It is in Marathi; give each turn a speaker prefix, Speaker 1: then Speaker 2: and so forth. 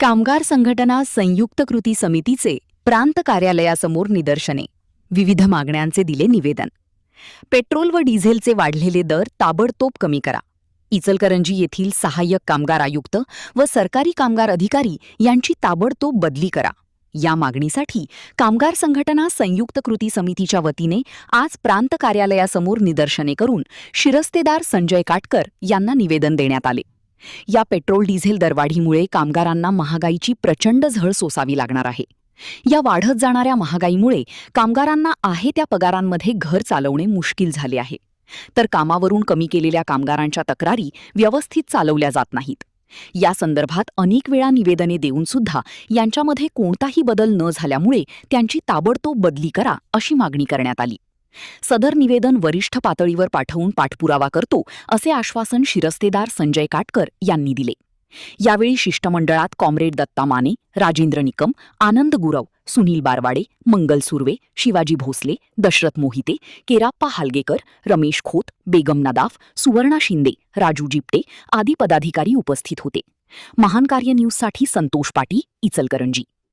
Speaker 1: कामगार संघटना संयुक्त कृती समितीचे प्रांत कार्यालयासमोर निदर्शने. विविध मागण्यांचे दिले निवेदन. पेट्रोल व डिझेलचे वाढलेले दर ताबडतोब कमी करा. इचलकरंजी येथील सहाय्यक कामगार आयुक्त व सरकारी कामगार अधिकारी यांची ताबडतोब बदली करा. या मागणीसाठी कामगार संघटना संयुक्त कृती समितीच्या वतीने आज प्रांत कार्यालयासमोर निदर्शने करून शिरस्तेदार संजय काटकर यांना निवेदन देण्यात आले. या पेट्रोल डिझेल दरवाढीमुळे कामगारांना महागाईची प्रचंड झळ सोसावी लागणार आहे. या वाढत जाणाऱ्या महागाईमुळे कामगारांना आहे त्या पगारांमध्ये घर चालवणे मुश्किल झाले आहे. तर कामावरून कमी केलेल्या कामगारांच्या तक्रारी व्यवस्थित चालवल्या जात नाहीत. या संदर्भात अनेक वेळा निवेदने देऊन सुद्धा यांच्यामध्ये कोणताही बदल न झाल्यामुळे त्यांची ताबडतोब बदली करा अशी मागणी करण्यात आली. सदर निवेदन वरिष्ठ पातळीवर पाठवून पाठपुरावा करतो असे आश्वासन शिरस्तेदार संजय काटकर यांनी दिले. यावेळी शिष्टमंडळात कॉम्रेड दत्ता माने, राजेंद्र निकम, आनंद गुरव, सुनील बारवाडे, मंगल सुर्वे, शिवाजी भोसले, दशरथ मोहिते, केराप्पा हालगेकर, रमेश खोत, बेगम नदाफ, सुवर्णा शिंदे, राजू जिप्टे आदी पदाधिकारी उपस्थित होते. महान कार्य न्यूजसाठी संतोष पाटी, इचलकरंजी.